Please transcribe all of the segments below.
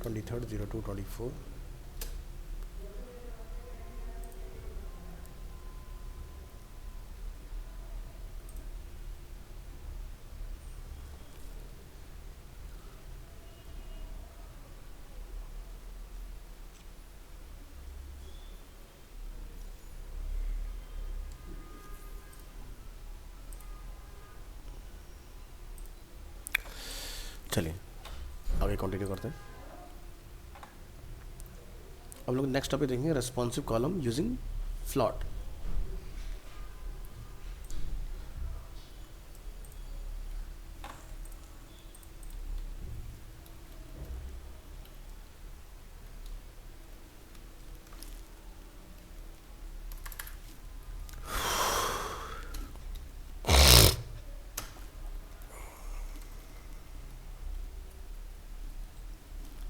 23/02/24। चलिए आगे कंटिन्यू करते हैं। अब लोग नेक्स्ट टॉपिक देखेंगे, responsive column using float.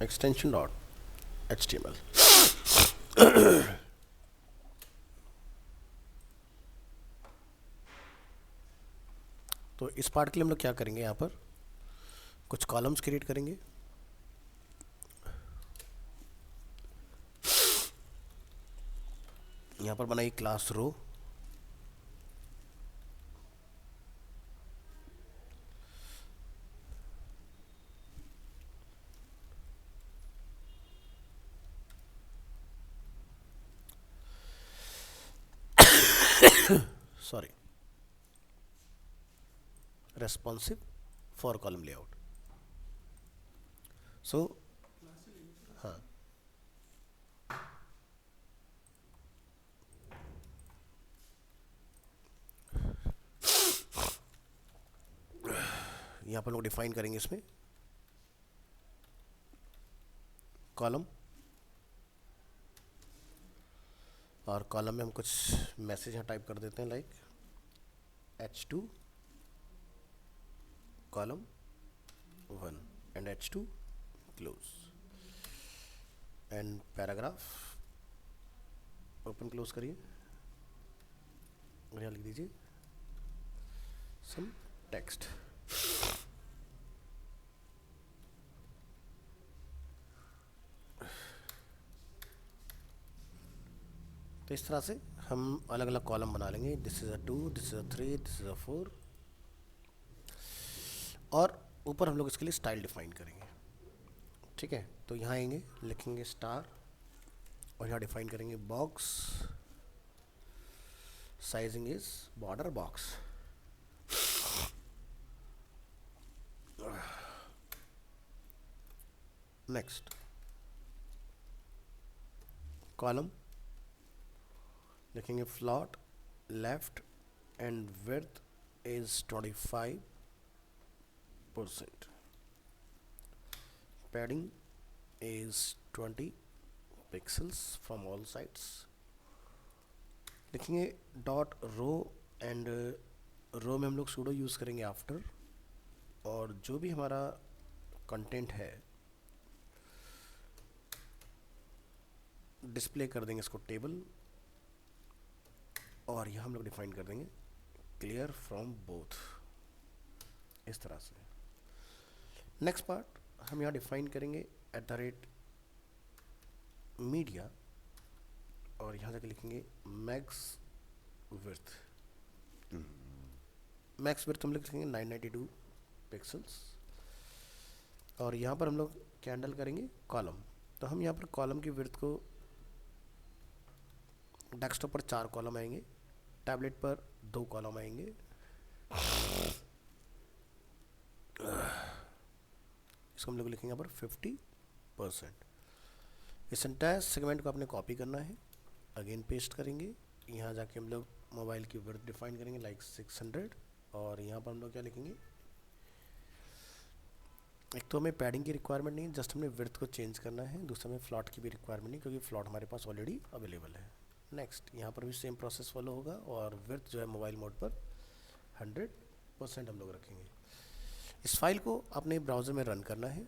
Extension dot HTML। तो इस पार्ट के लिए हम लोग क्या करेंगे, यहाँ पर कुछ कॉलम्स क्रिएट करेंगे। यहाँ पर बनाइए class row, sorry, responsive four column layout. So हाँ, यहाँ पर लोग डिफाइन करेंगे इसमें कॉलम, और कॉलम में हम कुछ मैसेज यहाँ टाइप कर देते हैं, like H2 column 1 and H2 close and paragraph open close करिए और यहाँ लिख दीजिए सम टेक्स्ट। तो इस तरह से हम अलग अलग कॉलम बना लेंगे। This is a 2, this is a 3, this is a 4, और ऊपर हम लोग इसके लिए स्टाइल डिफाइन करेंगे। ठीक है, तो यहाँ आएंगे, लिखेंगे स्टार और यहाँ डिफाइन करेंगे box, sizing is border box. Next column लिखेंगे float left and width is 25%, padding is 20 pixels from all sides। लिखेंगे डॉट रो एंड रो में हम लोग सूडो यूज़ करेंगे आफ्टर, और जो भी हमारा कंटेंट है डिस्प्ले कर देंगे इसको टेबल, और यहाँ हम लोग डिफाइन कर देंगे क्लियर फ्रॉम बोथ, इस तरह से। नेक्स्ट पार्ट हम यहाँ डिफाइन करेंगे @media, और यहाँ जाके लिखेंगे मैक्स विड्थ। मैक्स विड्थ हम लोग लिखेंगे 992 पिक्सल्स, और यहाँ पर हम लोग कैंडल करेंगे कॉलम। तो हम यहाँ पर कॉलम की विड्थ को, डेस्कटॉप पर 4 कॉलम आएंगे, टैबलेट पर 2 कॉलम आएंगे, इसको हम लोग लिखेंगे यहाँ पर 50%। इस एंटायर सेगमेंट को आपने कॉपी करना है, अगेन पेस्ट करेंगे, यहाँ जाके हम लोग मोबाइल की विड्थ डिफाइन करेंगे लाइक 600, और यहाँ पर हम लोग क्या लिखेंगे, एक तो हमें पैडिंग की रिक्वायरमेंट नहीं है, जस्ट हमें विड्थ को चेंज करना है, दूसरा हमें फ्लॉट की भी रिक्वायरमेंट नहीं, क्योंकि फ्लॉट हमारे पास ऑलरेडी अवेलेबल है। नेक्स्ट यहाँ पर भी सेम प्रोसेस फॉलो होगा, और विड्थ जो है मोबाइल मोड पर 100% हम लोग रखेंगे। इस फाइल को अपने ब्राउज़र में रन करना है।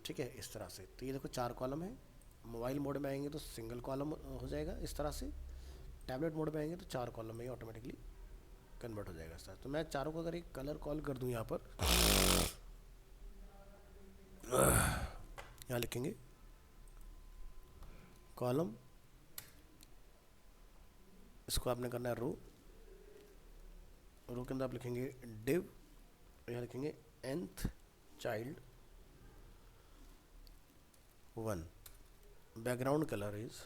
ठीक है, इस तरह से। तो ये देखो 4 कॉलम है, मोबाइल मोड में आएंगे तो सिंगल कॉलम हो जाएगा इस तरह से, टैबलेट मोड में आएंगे तो 4 कॉलम में ही ऑटोमेटिकली कन्वर्ट हो जाएगा इस तरह। तो मैं चारों को अगर एक कलर कॉल कर दूं यहाँ पर, यहाँ लिखेंगे कॉलम, इसको आपने करना है रो, रो के अंदर आप लिखेंगे डिव, यहाँ लिखेंगे nth child 1, background colour is,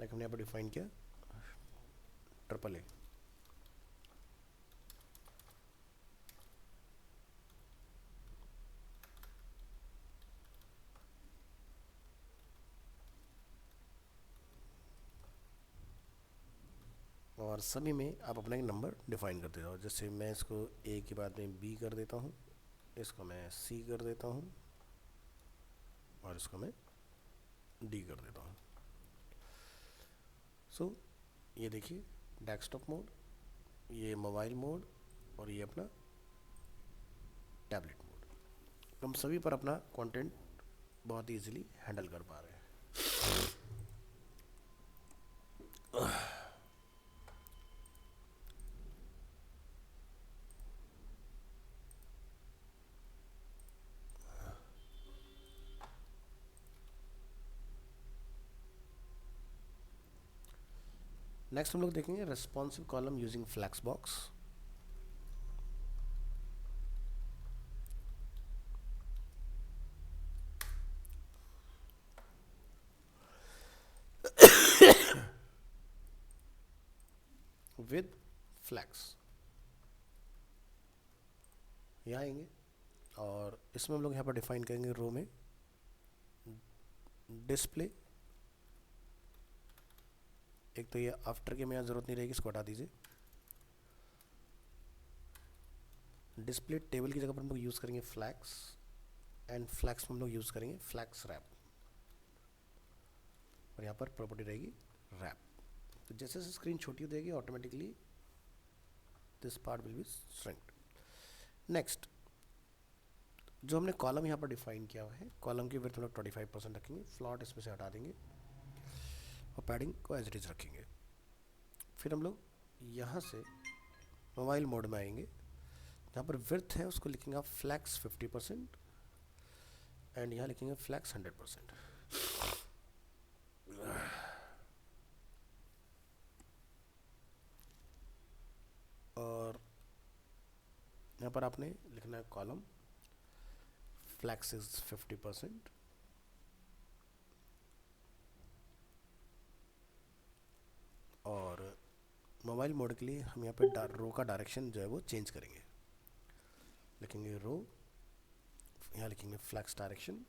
like हमने यहाँ पर डिफाइन किया AAA, और सभी में आप अपना एक नंबर डिफाइन कर देते हो। जैसे मैं इसको ए के बाद में बी कर देता हूँ, इसको मैं सी कर देता हूँ और इसको मैं डी कर देता हूँ। सो ये देखिए डेस्कटॉप मोड, ये मोबाइल मोड और ये अपना टैबलेट मोड। हम सभी पर अपना कंटेंट बहुत ईजिली हैंडल कर पा रहे हैं। नेक्स्ट हम लोग देखेंगे responsive column using flex box. With flex यहाँ आएंगे और इसमें हम लोग यहाँ पर डिफाइन करेंगे रो में डिस्प्ले, एक तो ये आफ्टर के में यहाँ ज़रूरत नहीं रहेगी, इसको हटा दीजिए। डिस्प्ले टेबल की जगह पर हम लोग यूज़ करेंगे फ्लैक्स, एंड फ्लैक्स में हम लोग यूज़ करेंगे फ्लैक्स रैप, और यहाँ पर प्रॉपर्टी रहेगी रैप। तो जैसे जैसे स्क्रीन छोटी हो जाएगी automatically this part will be shrinked. Next जो हमने कॉलम यहाँ पर डिफाइन किया हुआ है, कॉलम की विड्थ हम लोग 25% रखेंगे, फ्लॉट इसमें से हटा देंगे और पैडिंग को एज इट इज रखेंगे। फिर हम लोग यहाँ से मोबाइल मोड में आएंगे, जहाँ पर विड्थ है उसको लिखेंगे आप फ्लैक्स 50% एंड यहाँ लिखेंगे फ्लैक्स 100%। और यहाँ पर आपने लिखना है कॉलम फ्लैक्स इज 50% और मोबाइल मोड के लिए हम यहाँ पे रो का डायरेक्शन जो है वो चेंज करेंगे, लिखेंगे रो, यहाँ लिखेंगे फ्लैक्स डायरेक्शन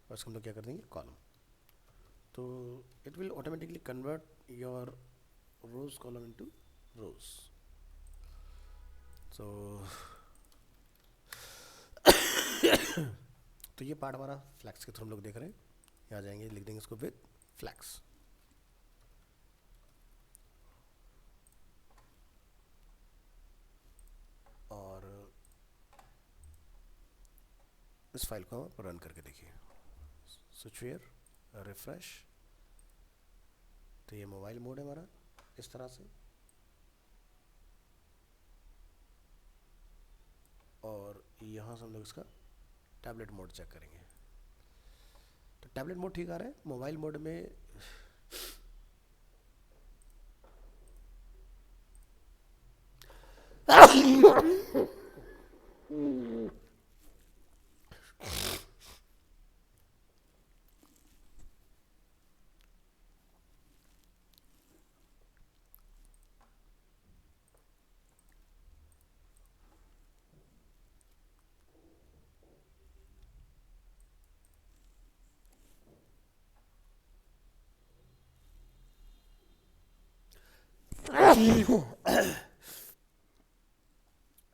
और इसको हम लोग क्या कर देंगे कॉलम। तो it will automatically convert your rows column into rows. So तो ये पार्ट हमारा फ्लैक्स के थ्रू हम लोग देख रहे हैं। यहाँ जाएंगे, लिख देंगे इसको विद फ्लैक्स, और इस फाइल को आप रन करके देखिए। स्विच वेयर रिफ्रेश, तो ये मोबाइल मोड है हमारा इस तरह से, और यहाँ से हम लोग इसका टैबलेट मोड चेक करेंगे। तो टैबलेट मोड ठीक आ रहा है, मोबाइल मोड में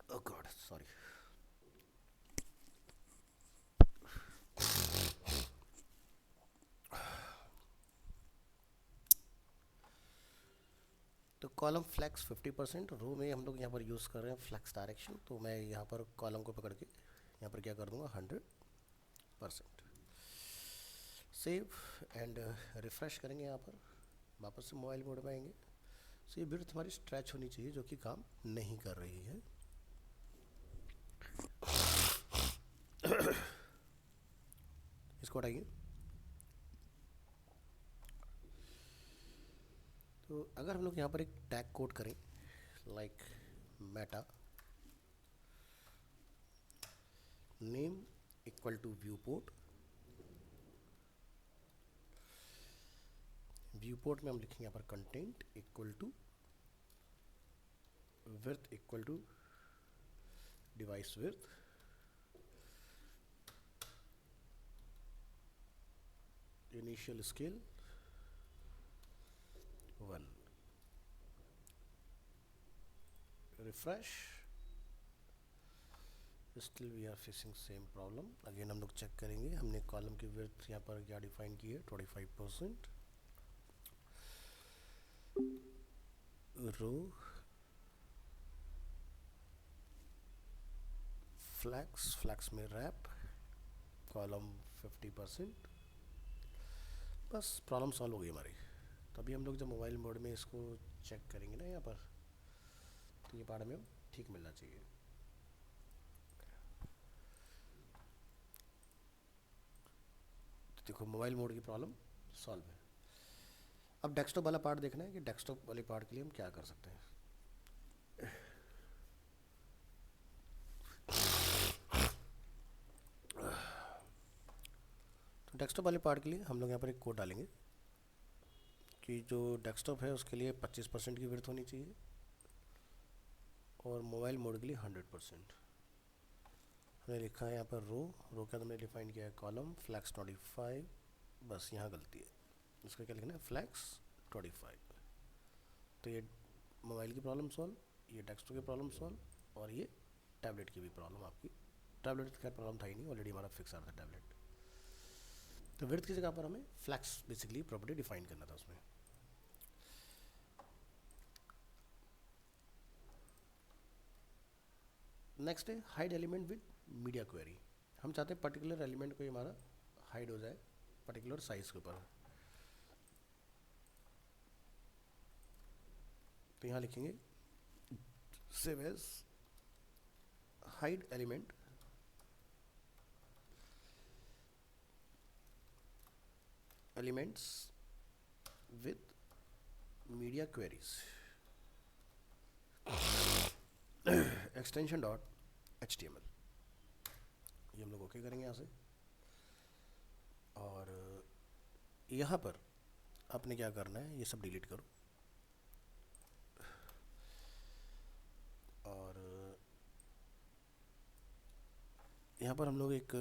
oh god sorry। तो कॉलम फ्लैक्स 50%, रो में हम लोग यहाँ पर यूज़ कर रहे हैं फ्लैक्स डायरेक्शन, तो मैं यहाँ पर कॉलम को पकड़ के यहाँ पर क्या कर दूँगा 100%। सेव एंड रिफ्रेश करेंगे, यहाँ पर वापस से मोबाइल मोड में आएंगे। सो ये विड्थ हमारी स्ट्रेच होनी चाहिए जो कि काम नहीं कर रही है। इसको हटाइए। तो अगर हम लोग यहाँ पर एक टैग कोड करें like meta name equal to viewport, viewport में हम लिखेंगे यहाँ पर content equal to width equal to device width, initial scale 1, refresh, still we are facing same problem. Again हम लोग चेक करेंगे, हमने कॉलम की विड्थ यहाँ पर क्या डिफाइन की है 25%, रो फ्लैक्स, फ्लैक्स में रैप, कॉलम 50%, बस प्रॉब्लम सॉल्व हो गई हमारी। तो अभी हम लोग जब मोबाइल मोड में इसको चेक करेंगे ना यहाँ पर, तो ये पार्ट हमें ठीक मिलना चाहिए। तो देखो मोबाइल मोड की प्रॉब्लम सॉल्व है। अब डेस्कटॉप वाला पार्ट देखना है कि डेस्कटॉप वाले पार्ट के लिए हम क्या कर सकते हैं। तो डेस्कटॉप वाले पार्ट के लिए हम लोग यहाँ पर एक कोड डालेंगे कि जो डेस्कटॉप है उसके लिए 25% की विड्थ होनी चाहिए और मोबाइल मोड के लिए 100%। हमने लिखा है यहाँ पर रो, रो का हमने डिफाइन किया है कॉलम, फ्लैक्स 25, बस यहाँ गलती है, इसका क्या लिखना है फ्लैक्स 25। तो ये मोबाइल की प्रॉब्लम सॉल्व, ये डेस्कटॉप की प्रॉब्लम सॉल्व, और ये टैबलेट की भी प्रॉब्लम आपकी। टैबलेट की प्रॉब्लम था ही नहीं, ऑलरेडी हमारा फिक्स आ रहा था टैबलेट। तो विड्थ की जगह पर हमें फ्लैक्स बेसिकली प्रॉपर्टी डिफाइन करना था उसमें। नेक्स्ट है hide element with media query. हम चाहते हैं पर्टिकुलर एलिमेंट को हमारा हाइड हो जाए पर्टिकुलर साइज के ऊपर। तो यहाँ लिखेंगे save as hide element elements with media queries extension dot HTML। ये हम लोग ओके करेंगे यहाँ से। और यहाँ पर आपने क्या करना है, ये सब डिलीट करो और यहाँ पर हम लोग एक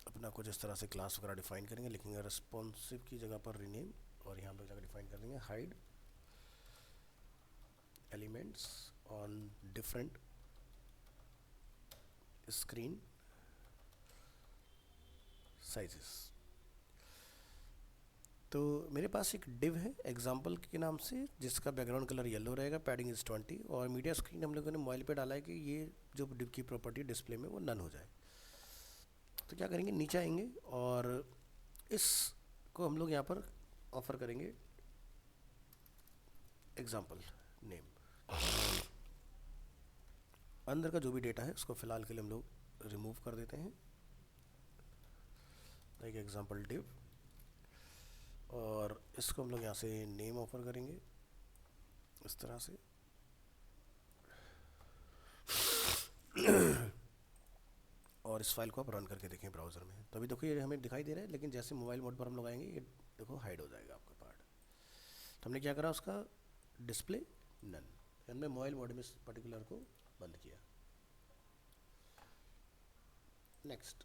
अपना कुछ इस तरह से क्लास वगैरह डिफाइन करेंगे, लिखेंगे रिस्पॉन्सिव की जगह पर रीनेम, और यहाँ हम लोग जगह डिफाइन कर देंगे hide elements on different screen sizes. तो मेरे पास एक डिव है एग्जाम्पल के नाम से जिसका बैकग्राउंड कलर येलो रहेगा, पैडिंग इज 20, और मीडिया स्क्रीन हम लोगों ने मोबाइल पे डाला है कि ये जो डिव की प्रॉपर्टी डिस्प्ले में वो नन हो जाए। तो क्या करेंगे, नीचे आएंगे और इसको हम लोग यहाँ पर ऑफर करेंगे एग्जाम्पल नेम। अंदर का जो भी डेटा है उसको फिलहाल के लिए हम लोग रिमूव कर देते हैं, लाइक एग्जाम्पल डिव, और इसको हम लोग यहाँ से नेम ऑफर करेंगे इस तरह से। और इस फाइल को आप रन करके देखें ब्राउज़र में, तो अभी देखो ये हमें दिखाई दे रहा है, लेकिन जैसे मोबाइल मोड पर हम लोग आएंगे ये देखो हाइड हो जाएगा आपका पार्ट। तो हमने क्या करा, उसका डिस्प्ले नन, हमने मोबाइल मोड में इस पर्टिकुलर को बंद किया। Next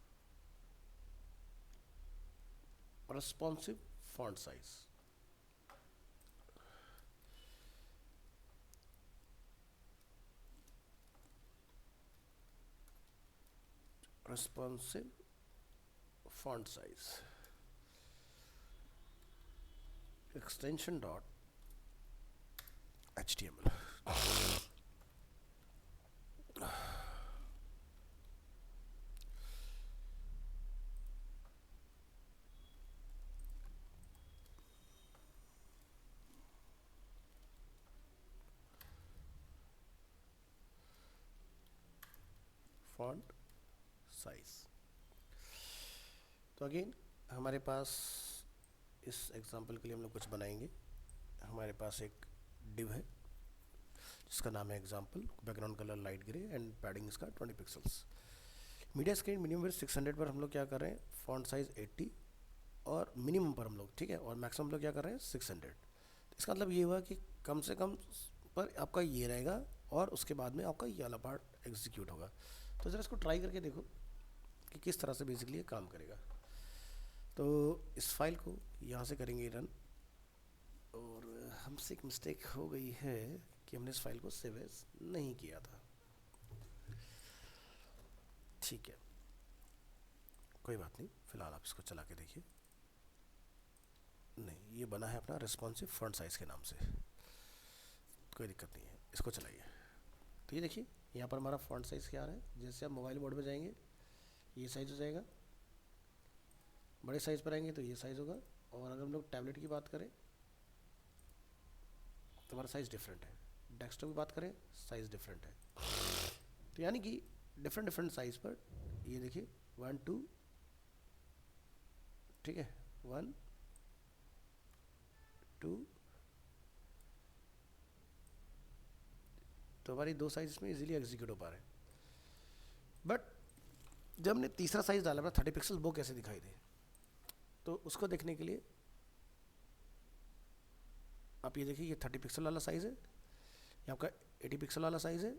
responsive font size. responsive font size extension dot HTML। Font size. तो अगेन हमारे पास इस एग्जांपल के लिए हम लोग कुछ बनाएंगे। हमारे पास एक डिव है जिसका नाम है example, background colour light grey and padding इसका 20 pixels. Media screen minimum width 600 पर हम लोग क्या कर रहे हैं, फॉन्ट साइज 80 और मिनिमम पर हम लोग, ठीक है, और मैक्सिमम हम लोग क्या कर रहे हैं 600। इसका मतलब ये हुआ कि कम से कम पर आपका ये रहेगा और उसके बाद में आपका ये वाला पार्ट एग्जीक्यूट होगा। तो ज़रा इसको ट्राई करके देखो कि किस तरह से बेसिकली ये काम करेगा। तो इस फाइल को यहाँ से करेंगे रन, और हमसे एक मिस्टेक हो गई है कि हमने इस फाइल को सेव एज नहीं किया था। ठीक है, कोई बात नहीं, फिलहाल आप इसको चला के देखिए। नहीं, ये बना है अपना रिस्पॉन्सिव फ्रंट साइज के नाम से, कोई दिक्कत नहीं है, इसको चलाइए। तो ये देखिए यहाँ पर हमारा फ्रंट साइज़ क्या आ रहा है। जैसे आप मोबाइल मोड में जाएंगे ये साइज़ हो जाएगा, बड़े साइज़ पर आएंगे तो ये साइज़ होगा, और अगर हम लोग टैबलेट की बात करें तो हमारा साइज़ डिफरेंट है, डेस्कटॉप की बात करें साइज़ डिफरेंट है। तो यानी कि डिफरेंट डिफरेंट साइज़ पर ये देखिए 1 2, ठीक है, 1 2, तो हमारी दो साइज में इजीली एग्जीक्यूट हो पा रहे हैं। बट जब हमने तीसरा साइज डाला अपना 30 पिक्सल, वो कैसे दिखाई दे, तो उसको देखने के लिए आप ये देखिए, ये 30 पिक्सल वाला साइज है, ये आपका 80 पिक्सल वाला साइज है,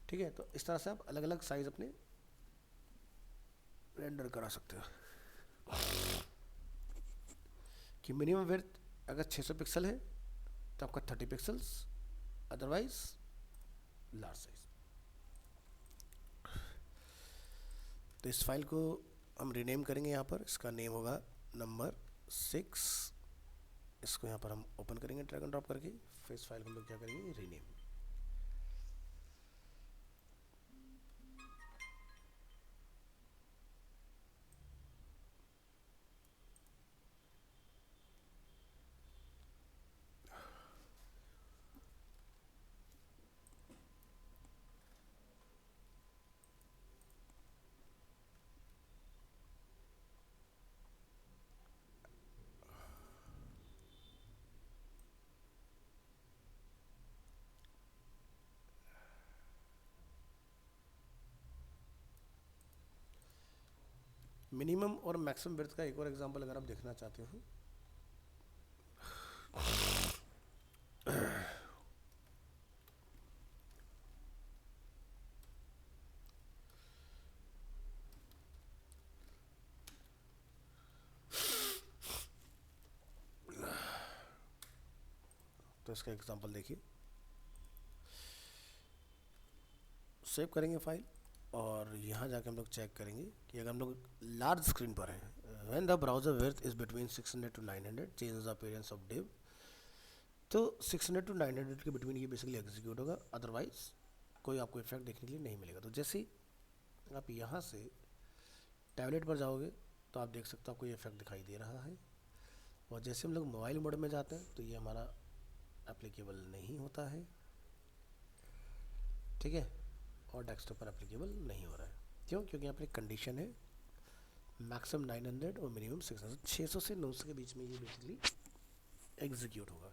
ठीक है। तो इस तरह से आप अलग अलग साइज अपने रेंडर करा सकते हो कि मिनिमम विड्थ अगर 600 पिक्सल है तो आपका 30 पिक्सल्स, अदरवाइज लार्ज साइज। तो इस फाइल को हम रीनेम करेंगे, यहाँ पर इसका नेम होगा नंबर 6। इसको यहाँ पर हम ओपन करेंगे ड्रैग एंड ड्रॉप करके, फिर इस फाइल को हम लोग क्या करेंगे, रीनेम। मिनिमम और मैक्सिमम विड्थ का एक और एग्जांपल अगर आप देखना चाहते हो, तो इसका एग्जांपल देखिए। सेव करेंगे फाइल, और यहाँ जाके हम लोग चेक करेंगे कि अगर हम लोग लार्ज स्क्रीन पर हैं, when the browser width is between 600 to 900 change the appearance of div, तो 600 to 900 के बिटवीन ये बेसिकली एग्जीक्यूट होगा, अदरवाइज कोई आपको इफेक्ट देखने के लिए नहीं मिलेगा। तो जैसे ही आप यहाँ से टैबलेट पर जाओगे तो आप देख सकते हो आपको ये इफेक्ट दिखाई दे रहा है, और जैसे हम लोग मोबाइल मोड में जाते हैं तो ये हमारा एप्लीकेबल नहीं होता है, ठीक है, और डेस्कटॉप पर एप्लीकेबल नहीं हो रहा है। क्यों? क्योंकि यहाँ पर एक कंडीशन है, मैक्सिमम 900 और मिनिमम 600, 600 से 900 के बीच में ये बेसिकली एग्जीक्यूट होगा।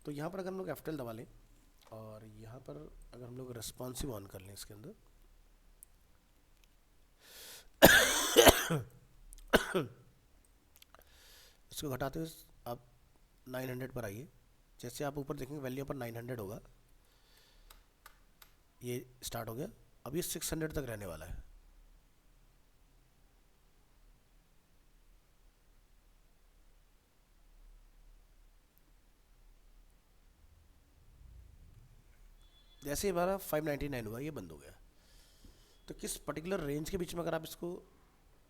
तो यहाँ पर अगर हम लोग F12 दबा लें, और यहाँ पर अगर हम लोग रेस्पॉन्सिव ऑन कर लें इसके अंदर इसको घटाते हुए आप 900 पर आइए। जैसे आप ऊपर देखेंगे वैल्यू पर 900 होगा, ये स्टार्ट हो गया, अब ये 600 तक रहने वाला है। जैसे ही हमारा 599 हुआ, ये बंद हो गया। तो किस पर्टिकुलर रेंज के बीच में अगर आप इसको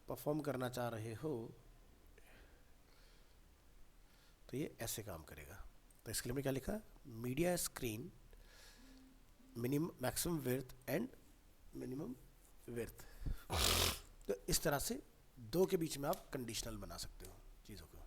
परफॉर्म करना चाह रहे हो तो ये ऐसे काम करेगा। तो इसके लिए हमने क्या लिखा, media screen minimum maximum width and minimum width. तो इस तरह से दो के बीच में आप कंडीशनल बना सकते हो चीज़ों को।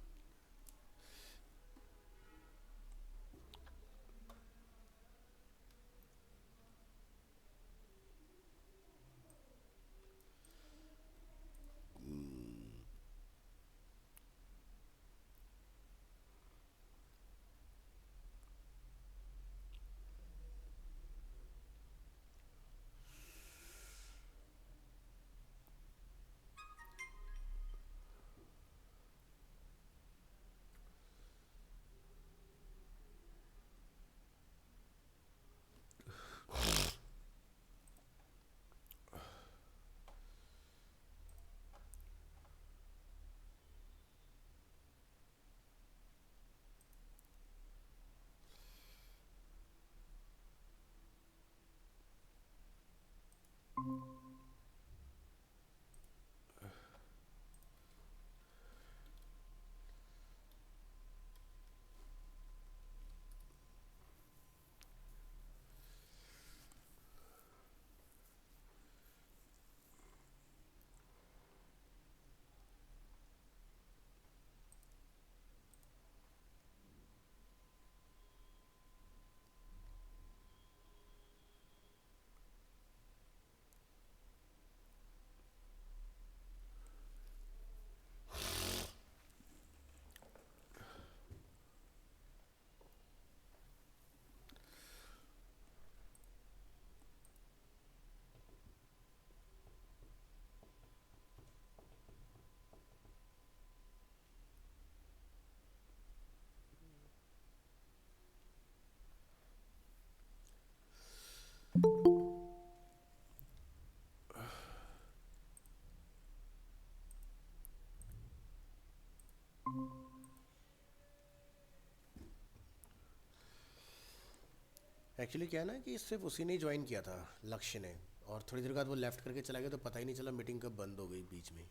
एक्चुअली क्या है ना कि सिर्फ उसी ने ज्वाइन किया था, लक्ष्य ने, और थोड़ी देर बाद वो लेफ्ट करके चला गया तो पता ही नहीं चला मीटिंग कब बंद हो गई बीच में।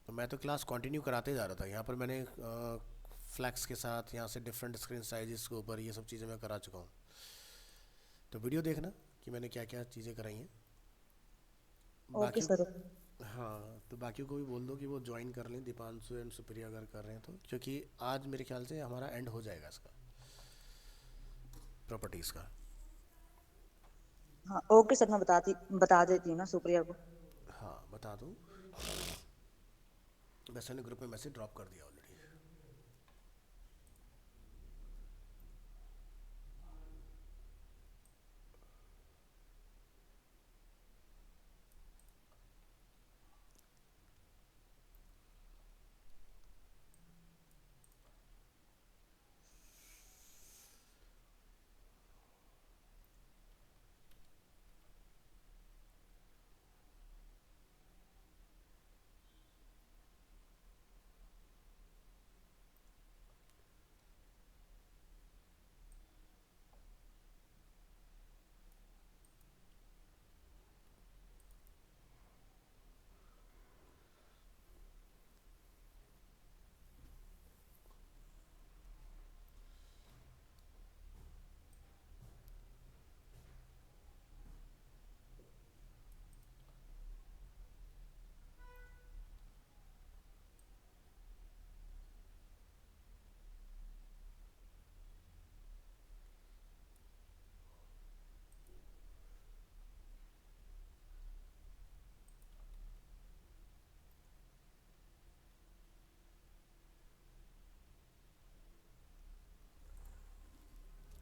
तो मैं तो क्लास कंटिन्यू कराते जा रहा था। यहाँ पर मैंने फ्लैक्स के साथ यहाँ से डिफरेंट स्क्रीन साइजेस के ऊपर ये सब चीज़ें मैं करा चुका हूँ। तो वीडियो देखना कि मैंने क्या क्या चीज़ें कराई हैं। ओके बाकियों, सर। हाँ तो बाकियों को भी बोल दो कि वो ज्वाइन कर लें, दीपांशु एंड सुप्रिया अगर कर रहे हैं तो, क्योंकि आज मेरे ख्याल से हमारा एंड हो जाएगा इसका, प्रॉपर्टीज़ का। हाँ ओके सर, मैं बता देती हूँ ना सुप्रिया को। हाँ बता दूँ, वैसे ने ग्रुप में मैसेज ड्रॉप कर दिया ऑलरेडी।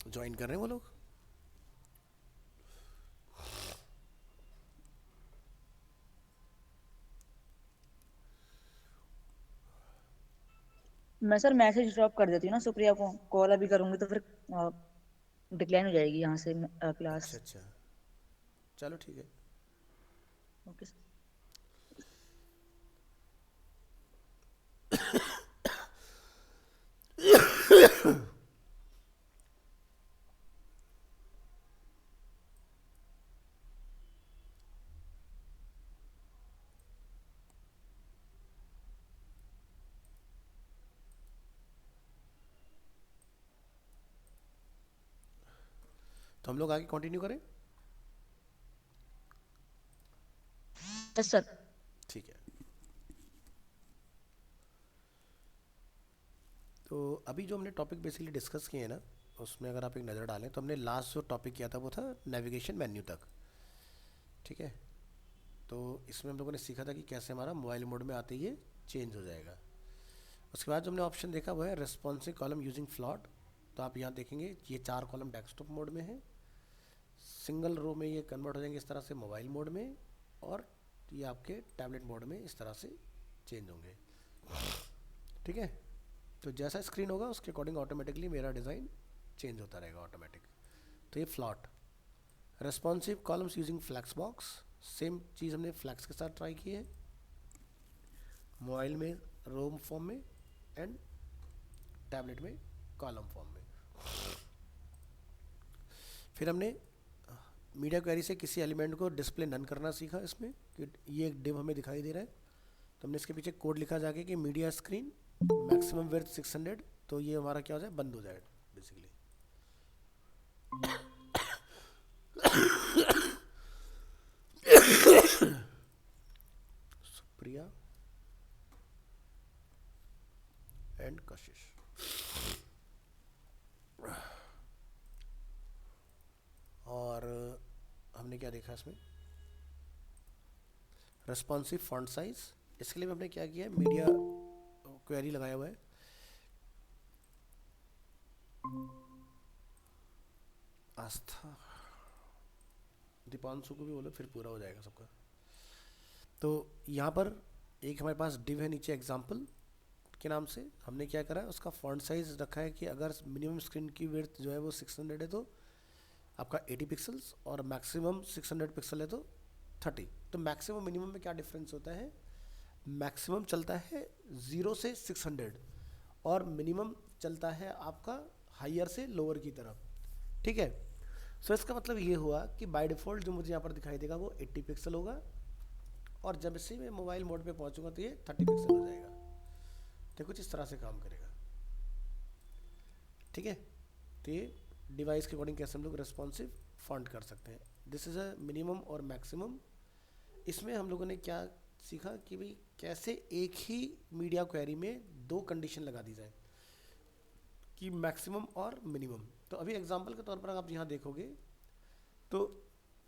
ज्वाइन कर रहे हैं वो लोग। मैं सर मैसेज ड्रॉप कर देती हूँ ना सुप्रिया को, कॉल अभी करूंगी तो फिर डिक्लाइन हो जाएगी यहाँ से अच्छा क्लास। अच्छा, चलो ठीक है। Okay sir. तो हम लोग आगे कंटिन्यू करें। Yes sir. ठीक है। तो अभी जो हमने टॉपिक बेसिकली डिस्कस किए हैं ना, उसमें अगर आप एक नज़र डालें तो हमने लास्ट जो टॉपिक किया था वो था नेविगेशन मेन्यू तक। ठीक है। तो इसमें हम लोगों ने सीखा था कि कैसे हमारा मोबाइल मोड में आते ही ये चेंज हो जाएगा। उसके बाद जो हमने ऑप्शन देखा वो है रेस्पॉन्सिव कॉलम यूजिंग फ्लॉट। तो आप यहाँ देखेंगे ये 4 कॉलम डेस्कटॉप मोड में है, सिंगल रो में ये कन्वर्ट हो जाएंगे इस तरह से मोबाइल मोड में, और ये आपके टैबलेट मोड में इस तरह से चेंज होंगे। ठीक है। तो जैसा स्क्रीन होगा उसके अकॉर्डिंग ऑटोमेटिकली मेरा डिज़ाइन चेंज होता रहेगा ऑटोमेटिक। तो ये float. Responsive columns using flex box, same चीज़ हमने फ्लैक्स के साथ ट्राई की है, मोबाइल में रोम फॉर्म में एंड टैबलेट में कॉलम फॉर्म में। फिर हमने मीडिया क्वेरी से किसी एलिमेंट को डिस्प्ले नन करना सीखा इसमें, कि ये एक डिव हमें दिखाई दे रहा है तो हमने इसके पीछे कोड लिखा जाके कि मीडिया स्क्रीन मैक्सिमम विड्थ 600, तो ये हमारा क्या हो जाए, बंद हो जाए बेसिकली। सुप्रिया एंड कशिश। और हमने क्या देखा इसमें, रेस्पॉन्सिव फॉन्ट साइज। इसके लिए हमने क्या किया है, मीडिया क्वेरी लगाया हुआ है। आस्था, दीपांशु को भी बोलो फिर पूरा हो जाएगा सबका। तो यहाँ पर एक हमारे पास डिव है नीचे एग्जाम्पल के नाम से, हमने क्या करा है उसका फॉन्ट साइज रखा है कि अगर मिनिमम स्क्रीन की विड्थ जो है वो 600 है तो आपका 80 पिक्सल्स, और मैक्सिमम 600 पिक्सल है तो 30। तो मैक्सिमम मिनिमम में क्या डिफरेंस होता है, मैक्सिमम चलता है 0 से 600 और मिनिमम चलता है आपका हायर से लोअर की तरफ, ठीक है। सो इसका मतलब ये हुआ कि बाय डिफ़ॉल्ट जो मुझे यहाँ पर दिखाई देगा वो 80 पिक्सल होगा, और जब से मैं मोबाइल मोड पे पहुँचूंगा तो ये 30 पिक्सल हो जाएगा। तो कुछ इस तरह से काम करेगा, ठीक है। तो ये डिवाइस के अकॉर्डिंग कैसे हम लोग रेस्पॉन्सिव फॉन्ट कर सकते हैं। दिस इज़ अ मिनिमम और मैक्सिमम। इसमें हम लोगों ने क्या सीखा कि भाई कैसे एक ही मीडिया क्वेरी में दो कंडीशन लगा दी जाए, कि मैक्सिमम और मिनिमम। तो अभी एग्जांपल के तौर पर आप यहाँ देखोगे तो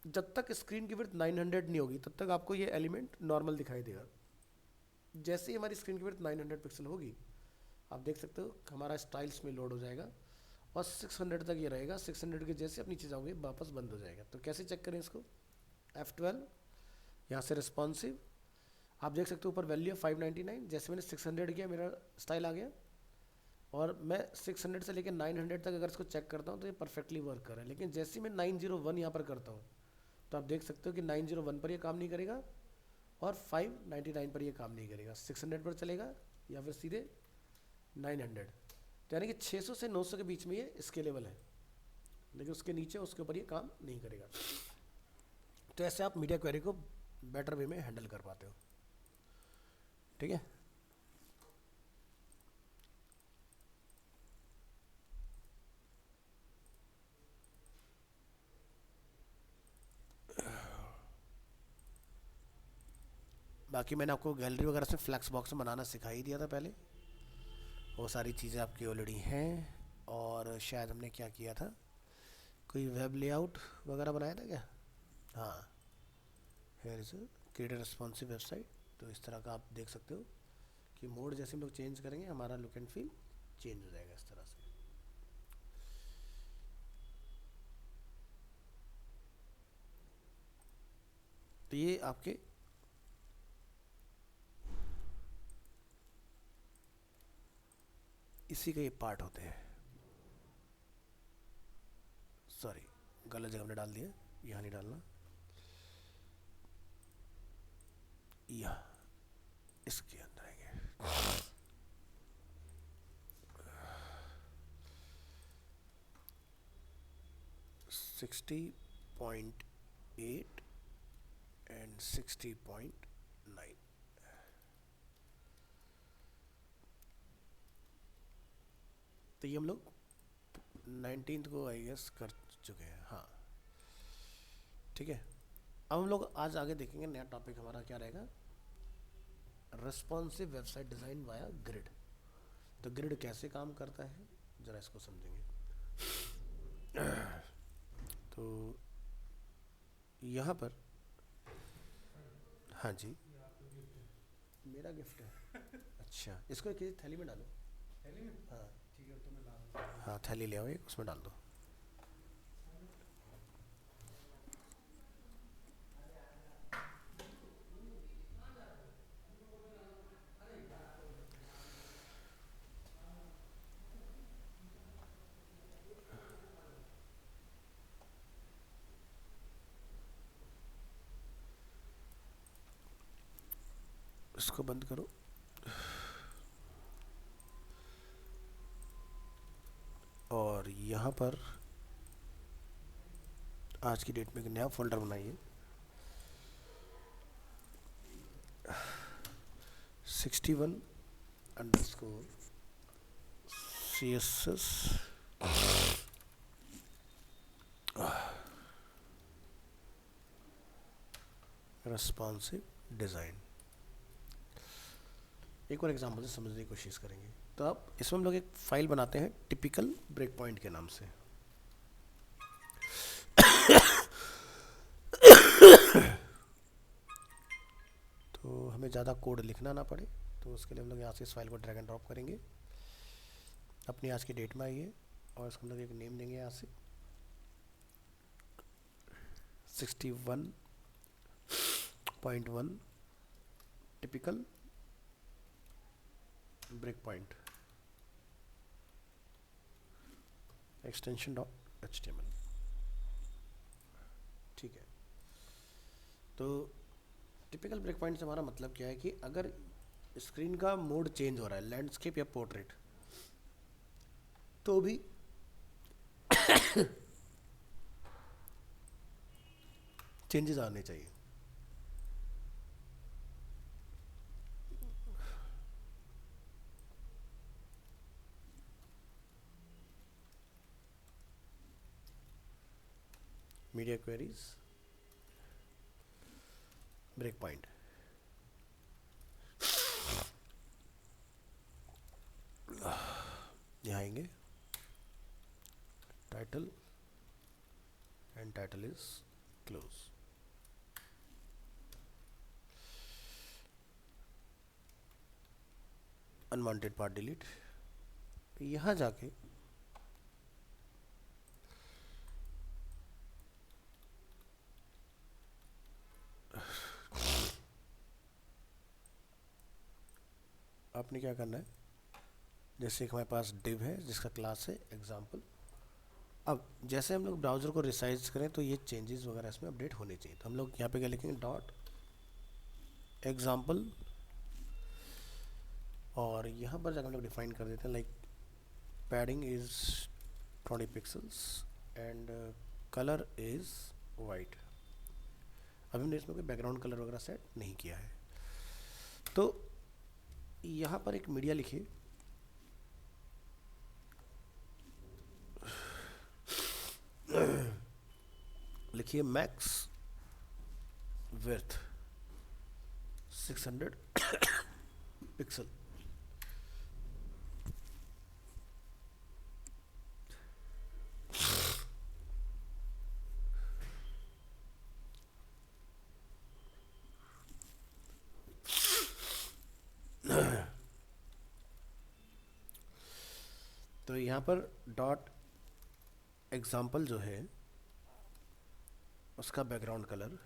जब तक स्क्रीन की विड्थ 900 नहीं होगी तब तक आपको ये एलिमेंट नॉर्मल दिखाई देगा। जैसे ही हमारी स्क्रीन की विड्थ 900 पिक्सल होगी, आप देख सकते हो हमारा स्टाइल्स में लोड हो जाएगा और 600 तक ये रहेगा। 600 के जैसे आप नीचे जाओगे वापस बंद हो जाएगा। तो कैसे चेक करें इसको? F12, यहाँ से रिस्पॉन्सिव, आप देख सकते हो ऊपर वैल्यू है 599। जैसे मैंने 600 किया मेरा स्टाइल आ गया, और मैं 600 से लेकर 900 तक अगर इसको चेक करता हूँ तो ये परफेक्टली वर्क कर रहा है। लेकिन जैसे ही मैं 901 यहाँ पर करता हूँ तो आप देख सकते हो कि 901 पर ये काम नहीं करेगा और 599 पर ये काम नहीं करेगा। 600 पर चलेगा या फिर सीधे 900। तो यानी कि 600 से 900 के बीच में ये स्केलेबल है, लेकिन उसके नीचे उसके ऊपर ये काम नहीं करेगा। तो ऐसे आप मीडिया क्वेरी को बेटर वे में हैंडल कर पाते हो, ठीक है। बाकी मैंने आपको गैलरी वगैरह से फ्लैक्स बॉक्स में बनाना सिखा ही दिया था पहले, वो सारी चीज़ें आपकी ऑलरेडी हैं। और शायद हमने क्या किया था, कोई वेब लेआउट वगैरह बनाया था क्या? हाँ, here is create responsive website. तो इस तरह का आप देख सकते हो कि मोड जैसे हम लोग चेंज करेंगे हमारा लुक एंड फील चेंज हो जाएगा इस तरह से। तो ये आपके इसी का ये पार्ट होते हैं। सॉरी, गलत जगह में डाल दिया, यहाँ नहीं डालना, यहाँ इसके अंदर आएंगे। 60.8 एंड 60.9। तो ये हम लोग 19 को आई गेस कर चुके हैं, हाँ, ठीक है। अब हम लोग आज आगे देखेंगे, नया टॉपिक हमारा क्या रहेगा, responsive website design via grid. तो ग्रिड कैसे काम करता है ज़रा इसको समझेंगे। तो यहाँ पर, हाँ जी, मेरा गिफ्ट है। अच्छा, इसको किसी थैली में डालो। थैली में? हाँ ठीक है, तो मैं डाल, हाँ थैली ले आओ एक, उसमें डाल दो। इसको बंद करो। और यहाँ पर आज की डेट में एक नया फोल्डर बनाइए, 61_CSS रेस्पॉन्सिव डिज़ाइन। एक और एग्जांपल से समझने की कोशिश करेंगे। तो अब इसमें हम लोग एक फाइल बनाते हैं टिपिकल ब्रेक पॉइंट के नाम से। तो हमें ज़्यादा कोड लिखना ना पड़े, तो उसके लिए हम लोग यहाँ से इस फाइल को ड्रैग एंड ड्रॉप करेंगे। अपनी आज की डेट में आइए और इसको हम लोग एक नेम देंगे यहाँ से 61.1 टिपिकल ब्रेक पॉइंट extension.html, ठीक है। तो टिपिकल ब्रेक पॉइंट से हमारा मतलब क्या है कि अगर स्क्रीन का मोड चेंज हो रहा है, लैंडस्केप या पोर्ट्रेट, तो भी चेंजेस आने चाहिए। मीडिया क्वेरीज, ब्रेक पॉइंट, यहाँ आएंगे title and title is close. Unwanted part delete. यहाँ जाके आपने क्या करना है, जैसे एक हमारे पास div है जिसका क्लास है एग्जाम्पल। अब जैसे हम लोग ब्राउज़र को रिसाइज करें तो ये चेंजेस वगैरह इसमें अपडेट होने चाहिए। तो हम लोग यहाँ पे क्या लिखेंगे, डॉट एग्जाम्पल, और यहाँ पर जाकर हम लोग डिफाइन कर देते हैं like padding is 20 pixels and colour is white. अभी हमने इसमें कोई बैकग्राउंड कलर वगैरह सेट नहीं किया है। तो यहाँ पर एक मीडिया लिखिए, लिखिए मैक्स विड्थ 600 पिक्सल। तो यहाँ पर डॉट एग्जाम्पल जो है उसका बैकग्राउंड कलर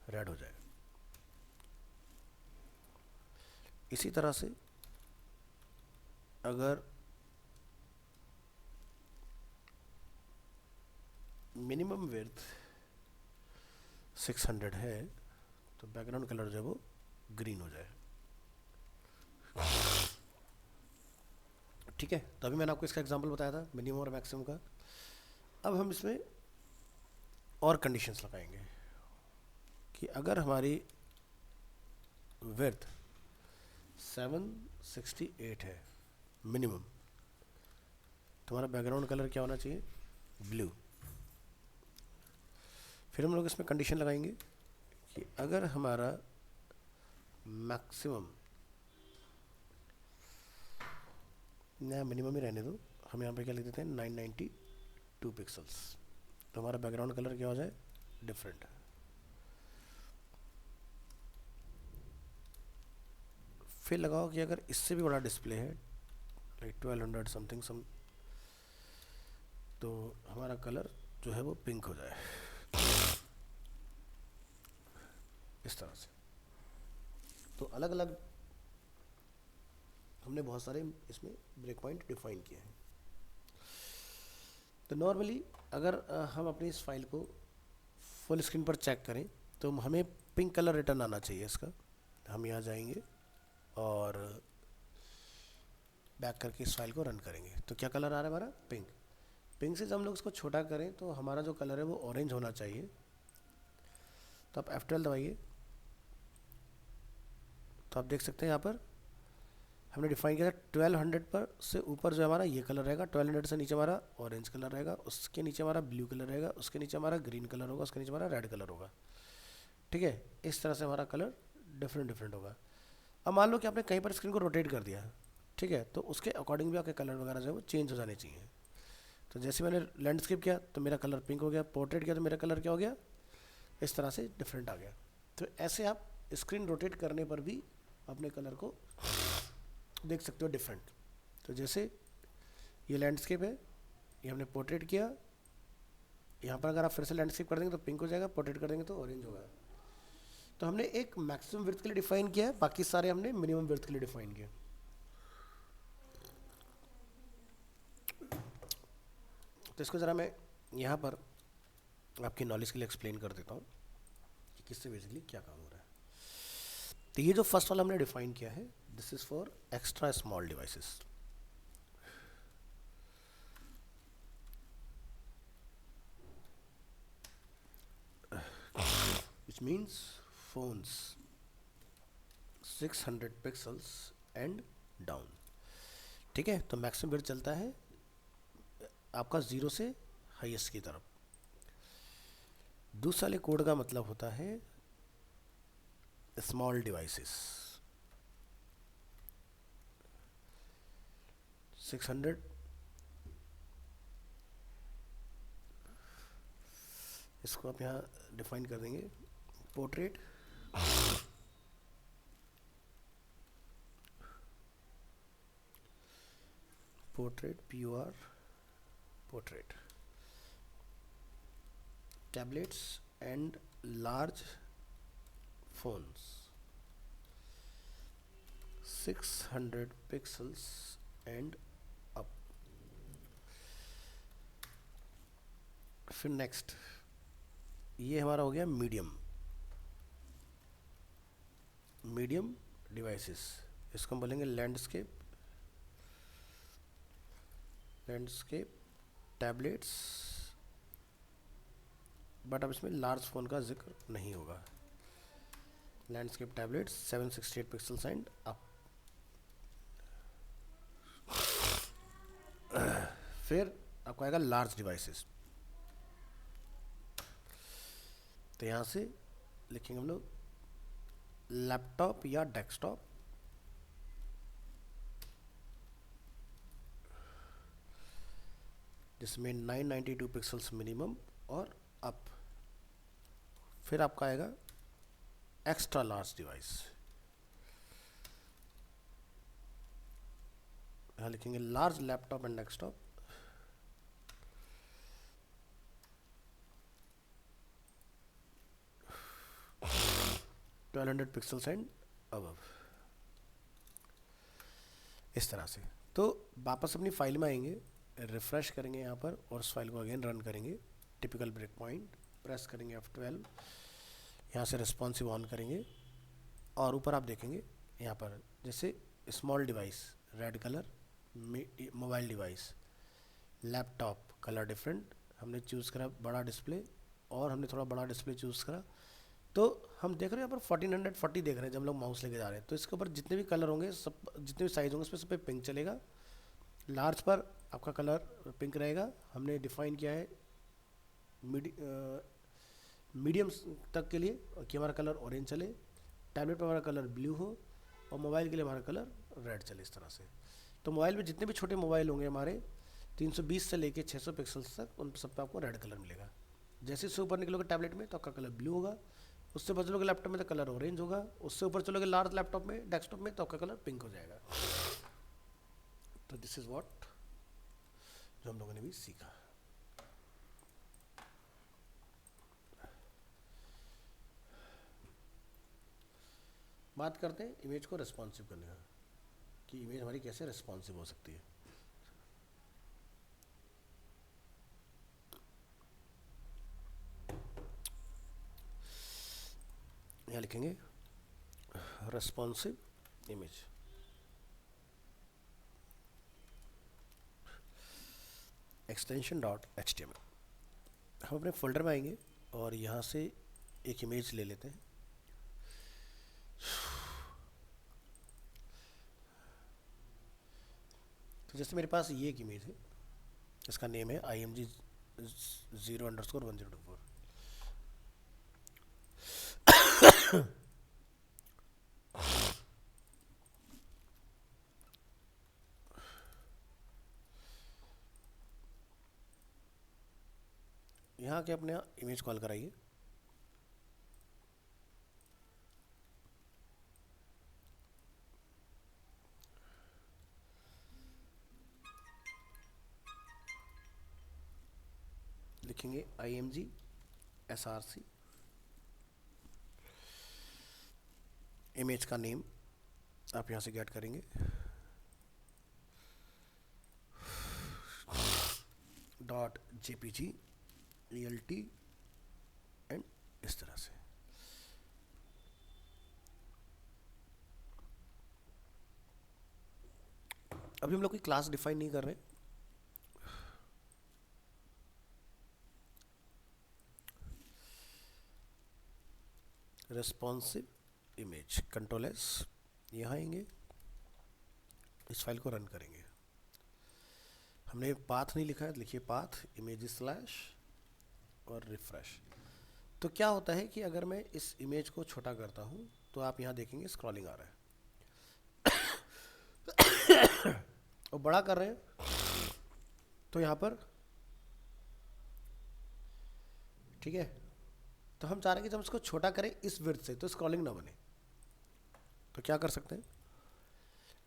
रेड हो जाए। इसी तरह से अगर मिनिमम विड्थ 600 है तो बैकग्राउंड कलर जो है वो ग्रीन हो जाए। ठीक है, तो अभी मैंने आपको इसका एग्जांपल बताया था मिनिमम और मैक्सिमम का। अब हम इसमें और कंडीशंस लगाएंगे कि अगर हमारी विड्थ 768 है मिनिमम, तो हमारा बैकग्राउंड कलर क्या होना चाहिए, ब्लू। फिर हम लोग इसमें कंडीशन लगाएंगे कि अगर हमारा मैक्सिमम, नया मिनिमम ही रहने दो, हम यहाँ पे क्या लिख देते हैं 992 पिक्सल्स, तो हमारा बैकग्राउंड कलर क्या हो जाए, डिफरेंट। फिर लगाओ कि अगर इससे भी बड़ा डिस्प्ले है लाइक 1200 समथिंग सम, तो हमारा कलर जो है वो पिंक हो जाए इस तरह से। तो अलग अलग हमने बहुत सारे इसमें ब्रेक पॉइंट डिफाइन किए हैं। तो नॉर्मली अगर हम अपनी इस फाइल को फुल स्क्रीन पर चेक करें तो हमें पिंक कलर रिटर्न आना चाहिए इसका। हम यहाँ जाएंगे और बैक करके इस फाइल को रन करेंगे तो क्या कलर आ रहा है हमारा, पिंक। पिंक से जब हम लोग इसको छोटा करें तो हमारा जो कलर है वो ऑरेंज होना चाहिए। तो आप F12 दबाइए, तो आप देख सकते हैं यहाँ पर हमने डिफाइन किया था 1200 पर से ऊपर जो हमारा ये कलर रहेगा, 1200 से नीचे हमारा ऑरेंज कलर रहेगा, उसके नीचे हमारा ब्लू कलर रहेगा, उसके नीचे हमारा ग्रीन कलर होगा, उसके नीचे हमारा रेड कलर होगा। ठीक है, इस तरह से हमारा कलर डिफरेंट डिफरेंट होगा। अब मान लो कि आपने कहीं पर स्क्रीन को रोटेट कर दिया, ठीक है, तो उसके अकॉर्डिंग भी आपके कलर वगैरह जो है वो चेंज हो जाने चाहिए। तो जैसे मैंने लैंडस्केप किया तो मेरा कलर पिंक हो गया, पोर्ट्रेट किया तो मेरा कलर क्या हो गया, इस तरह से डिफरेंट आ गया। तो ऐसे आप स्क्रीन रोटेट करने पर भी अपने कलर को देख सकते हो डिफरेंट। तो जैसे ये लैंडस्केप है, ये हमने पोर्ट्रेट किया, यहाँ पर अगर आप फिर से लैंडस्केप कर देंगे तो पिंक हो जाएगा, पोर्ट्रेट कर देंगे तो ऑरेंज होगा। तो हमने एक मैक्सिमम विड्थ के लिए डिफाइन किया है, बाकी सारे हमने मिनिमम विड्थ के लिए डिफाइन किया। तो इसको ज़रा मैं यहाँ पर आपकी नॉलेज के लिए एक्सप्लेन कर देता हूँ कि किससे बेसिकली क्या काम हो रहा है। तो ये जो फर्स्ट वाला हमने डिफाइन किया है, this is for extra small devices. Which means phones 600 pixels and down. ठीक है, तो मैक्सिमम विड्थ चलता है आपका 0 से हाईएस्ट की तरफ। दूसरा वाले कोड का मतलब होता है स्मॉल डिवाइसेस। 600 इसको आप यहाँ डिफाइन कर देंगे। Portrait POR portrait, tablets and large phones 600 pixels and up. फिर नेक्स्ट ये हमारा हो गया मीडियम डिवाइसेस। इसको हम बोलेंगे लैंडस्केप टैबलेट्स, बट अब इसमें लार्ज फ़ोन का जिक्र नहीं होगा। Landscape tablets 768 pixels and up. फिर आपको आएगा लार्ज डिवाइसेस, तो यहाँ से लिखेंगे हम लोग लैपटॉप या डेस्कटॉप, जिसमें 992 पिक्सल्स मिनिमम और अप। फिर आपका आएगा एक्स्ट्रा लार्ज डिवाइस, यहाँ लिखेंगे large laptop and desktop, twelve 1200 pixels and above. इस तरह से तो वापस अपनी फाइल में आएंगे, रिफ्रेश करेंगे यहाँ पर और उस फाइल को अगेन रन करेंगे। टिपिकल ब्रेक पॉइंट प्रेस करेंगे F12, यहाँ से रिस्पॉन्सिव ऑन करेंगे और ऊपर आप देखेंगे यहाँ पर जैसे small device red colour, mobile device laptop colour different, हमने चूज़ करा बड़ा डिस्प्ले और हमने थोड़ा बड़ा डिस्प्ले चूज़ करा। तो हम देख रहे हैं यहाँ पर 1440 देख रहे हैं जब हम लोग माउस लेके जा रहे हैं। तो इसके ऊपर जितने भी कलर होंगे, सब जितने भी साइज होंगे उसमें सब पे पिंक चलेगा। लार्ज पर आपका कलर पिंक रहेगा। हमने डिफाइन किया है मीडियम तक के लिए कि हमारा कलर ऑरेंज चले, टैबलेट पर हमारा कलर ब्लू हो और मोबाइल के लिए हमारा कलर रेड चले। इस तरह से तो मोबाइल में जितने भी छोटे मोबाइल होंगे हमारे 320 से लेके 600 पिक्सल्स तक, उन सब पे आपको रेड कलर मिलेगा। जैसे इससे ऊपर निकलोगे टैबलेट में तो आपका कलर ब्लू होगा, उससे बचलोगे लैपटॉप में तो कलर ऑरेंज होगा, उससे ऊपर चलोगे लार्ज लैपटॉप में डेस्कटॉप में तो आपका कलर पिंक हो जाएगा। तो दिस इज व्हाट जो हम लोगों ने भी सीखा। बात करते हैं इमेज को रिस्पॉन्सिव करने का, कि इमेज हमारी कैसे रिस्पॉन्सिव हो सकती है। यहाँ लिखेंगे रिस्पॉन्सिव इमेज, एक्सटेंशन .html। हम अपने फोल्डर में आएंगे और यहाँ से एक इमेज ले लेते हैं। तो जैसे मेरे पास ये एक इमेज है, इसका नेम है IMG 0_1024। यहाँ के अपने इमेज कॉल कराइए। लिखेंगे IMG SRC, इमेज का नेम आप यहाँ से गेट करेंगे .jpg ELT एंड इस तरह से। अभी हम लोग कोई क्लास डिफाइन नहीं कर रहे, रेस्पॉन्सिव इमेज, कंट्रोल एस, यहाँ आएंगे, इस फाइल को रन करेंगे। हमने पाथ नहीं लिखा है, लिखिए पाथ इमेज स्लैश और रिफ्रेश। तो क्या होता है कि अगर मैं इस इमेज को छोटा करता हूँ तो आप यहाँ देखेंगे स्क्रॉलिंग आ रहा है, और बड़ा कर रहे हैं तो यहाँ पर, ठीक है। तो हम चाह रहे हैं कि जब इसको छोटा करें इस विड्थ से तो स्क्रॉलिंग ना बने, तो क्या कर सकते हैं,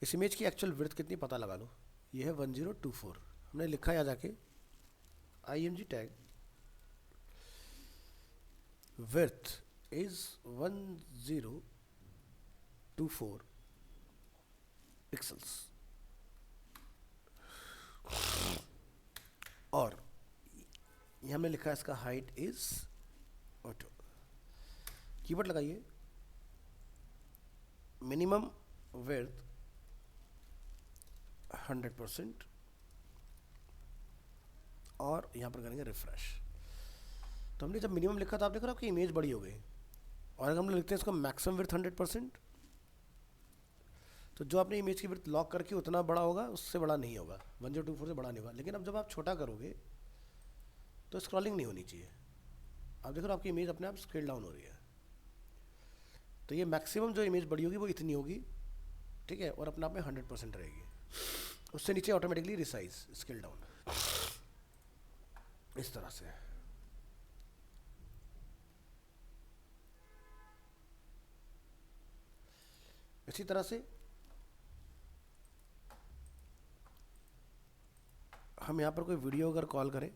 इस इमेज की एक्चुअल विड्थ कितनी पता लगा लो, ये है 1024। हमने लिखा है जाके img tag width is 1024 pixels, और ये हमने लिखा है इसका हाइट इज ऑटो। कीवर्ड लगाइए मिनिमम विड्थ 100% और यहाँ पर करेंगे रिफ्रेश। तो हमने जब मिनिमम लिखा था आप देख रहे हो आपकी इमेज बड़ी हो गई, और अगर हम लोग लिखते हैं इसको मैक्सिमम विड्थ 100%, तो जो आपने इमेज की विड्थ लॉक करके उतना बड़ा होगा, उससे बड़ा नहीं होगा, 1024 से बड़ा नहीं होगा। लेकिन अब जब आप छोटा करोगे तो स्क्रॉलिंग नहीं होनी चाहिए। आप देख रहे हो आपकी इमेज अपने आप स्केल डाउन हो रही है। तो ये मैक्सिमम जो इमेज बड़ी होगी वो इतनी होगी, ठीक है, और अपने आप में 100% रहेगी। उससे नीचे ऑटोमेटिकली रिसाइज स्केल डाउन, इस तरह से। इसी तरह से हम यहाँ पर कोई वीडियो अगर कॉल करें,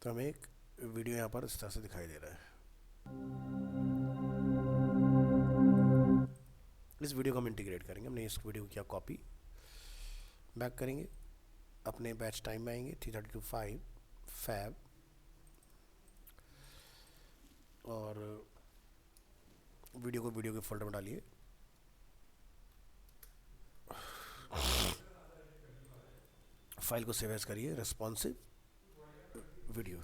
तो हमें एक वीडियो यहाँ पर इस तरह से दिखाई दे रहा है। इस वीडियो को हम इंटीग्रेट करेंगे। हमने इस वीडियो को किया कॉपी, बैक करेंगे, अपने बैच टाइम में आएंगे 3:32 फैब, और वीडियो को वीडियो के फोल्डर में डालिए। फाइल को सेव एज करिए, रेस्पॉन्सिव वीडियो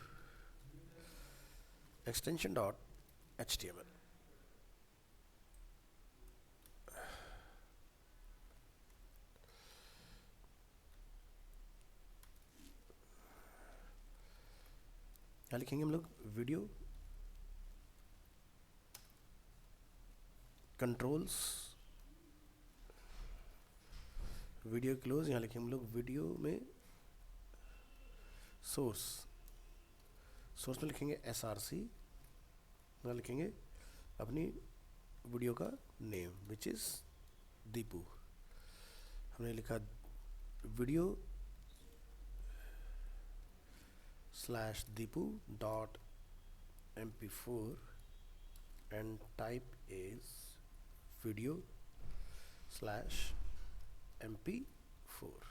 एक्सटेंशन .html। यहाँ लिखेंगे हम लोग वीडियो कंट्रोल्स, वीडियो क्लोज, यहाँ लिखेंगे हम लोग वीडियो में सोर्स, सोर्स में लिखेंगे src, यहाँ लिखेंगे अपनी वीडियो का नेम विच इज़ दीपू। हमने लिखा video /deepu.mp4 and type is video/mp4।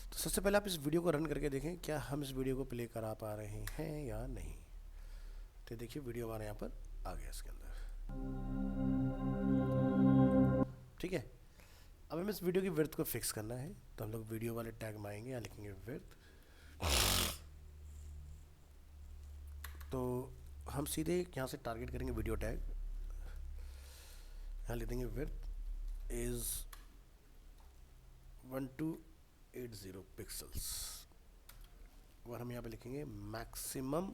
तो सबसे पहले आप इस वीडियो को रन करके देखें क्या हम इस वीडियो को प्ले करा पा रहे हैं या नहीं। तो देखिए वीडियो हमारे यहाँ पर आ गया इसके अंदर, ठीक है। अब हमें इस वीडियो की विड्थ को फिक्स करना है, तो हम लोग वीडियो वाले टैग में आएंगे, यहाँ लिखेंगे विड्थ। तो हम सीधे यहाँ से टारगेट करेंगे वीडियो टैग, यहाँ लिख देंगे विड्थ इज 1280 पिक्सल्स, और हम यहाँ पे लिखेंगे maximum